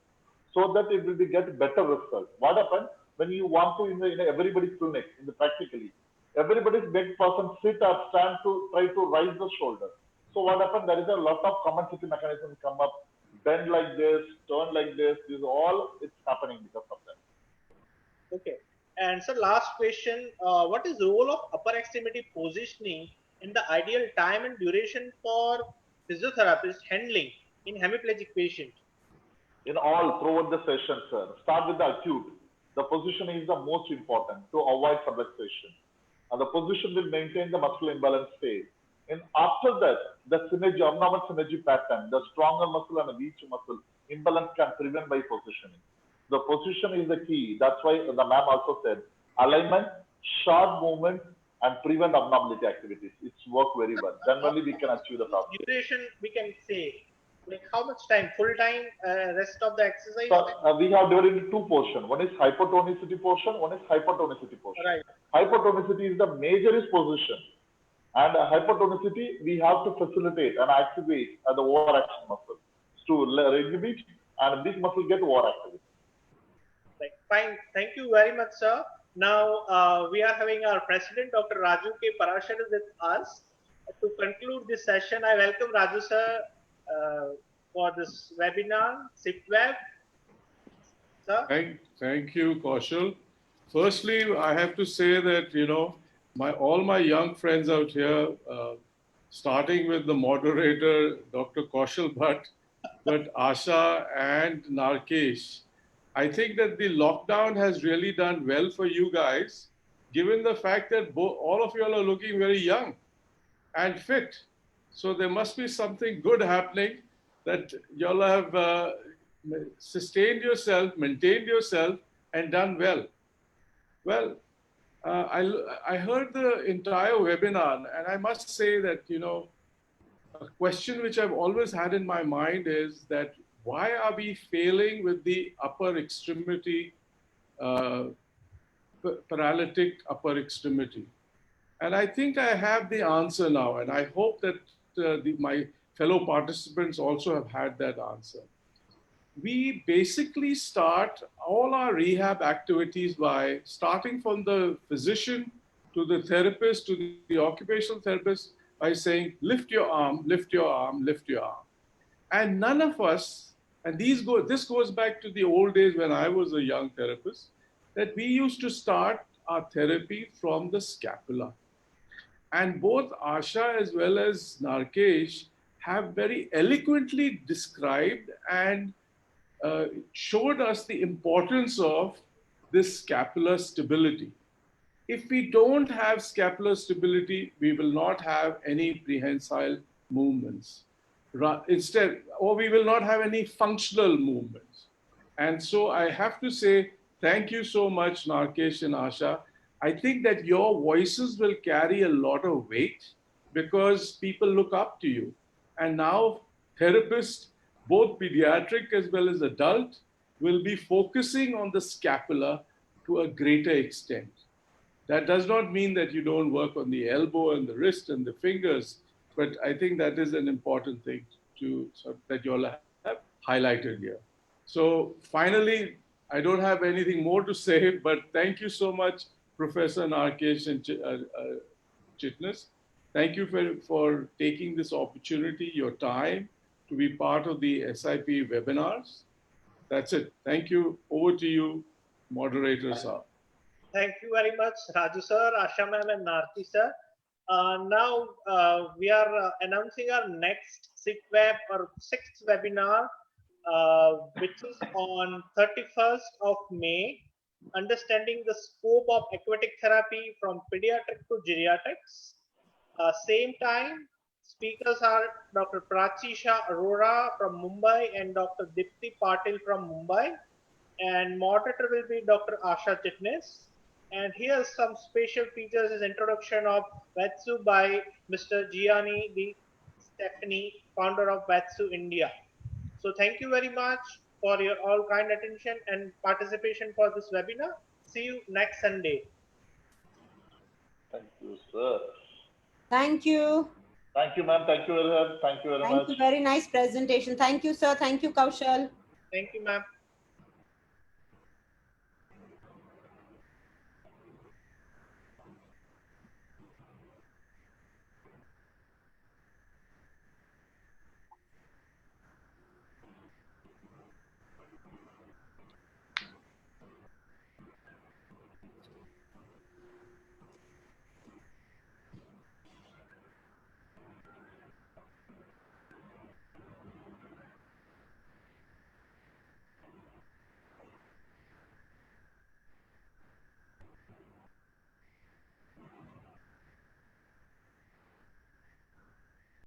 so that it will be get better result. What happens when you want to in everybody's clinic in the practically, everybody's big person sit or stand to try to rise the shoulder. So what happens? There is a lot of compensatory mechanisms come up, bend like this, turn like this. This all it's happening because of that. Okay. And so last question, what is the role of upper extremity positioning in the ideal time and duration for physiotherapist handling in hemiplegic patient? In all throughout the session, sir. Start with the acute. The position is the most important to avoid subluxation. And the position will maintain the muscle imbalance state. And after that, the synergy, abnormal synergy pattern, the stronger muscle and the weak muscle imbalance can prevent by positioning. The position is the key. That's why the ma'am also said alignment, sharp movement, and prevent abnormality activities. It's work very well. Then only we can achieve the top. Duration, we can say, like how much time, full time, rest of the exercise? So we have divided into two portions. One is hypertonicity portion, one is hypertonicity portion. Right. Hypertonicity is the majorist position. And hypertonicity, we have to facilitate and activate the overaction muscle to inhibit and this muscle get overactivated. Right. Fine. Thank you very much, sir. Now we are having our president, Dr. Raju K. Parashar, with us. To conclude this session, I welcome Raju sir for this webinar, SIPWeb. Sir. Thank you, Kaushal. Firstly, I have to say that, all my young friends out here, starting with the moderator, Dr. Kaushal Bhatt, but Asha and Narkesh, I think that the lockdown has really done well for you guys, given the fact that all of you all are looking very young and fit. So there must be something good happening that y'all have sustained yourself, maintained yourself, and done well. Well, I heard the entire webinar, and I must say that, a question which I've always had in my mind is that why are we failing with the upper extremity, paralytic upper extremity? And I think I have the answer now, and I hope that my fellow participants also have had that answer. We basically start all our rehab activities by starting from the physician to the therapist to the occupational therapist by saying, lift your arm, lift your arm, lift your arm. And none of us, and this goes back to the old days when I was a young therapist, that we used to start our therapy from the scapula. And both Asha as well as Narkesh have very eloquently described and showed us the importance of this scapular stability. If we don't have scapular stability, we will not have any prehensile movements. Instead, or we will not have any functional movements. And so I have to say, thank you so much, Narkesh and Asha. I think that your voices will carry a lot of weight because people look up to you. And now therapists, both pediatric as well as adult, will be focusing on the scapula to a greater extent. That does not mean that you don't work on the elbow and the wrist and the fingers, but I think that is an important thing that you all have highlighted here. So finally, I don't have anything more to say, but thank you so much, Professor Narkesh and Chitnis. Thank you for taking this opportunity, your time, to be part of the SIP webinars. That's it. Thank you. Over to you, moderator sir. Thank you very much, Raju sir, Asha ma'am, and Narti sir. Now we are announcing our next SITWeb or 6th webinar, which is on 31st of May, understanding the scope of aquatic therapy from pediatric to geriatrics. Same time, speakers are Dr. Prachisha Arora from Mumbai and Dr. Dipti Patil from Mumbai, and moderator will be Dr. Asha Chitnis. And here's some special features: is introduction of VETSU by Mr. Gianni Di Stefani, founder of VETSU India. So thank you very much for your all kind attention and participation for this webinar. See you next Sunday. Thank you, sir. Thank you. Thank you, ma'am. Thank you very much. Thank you very much. Thank you. Very nice presentation. Thank you, sir. Thank you, Kaushal. Thank you, ma'am.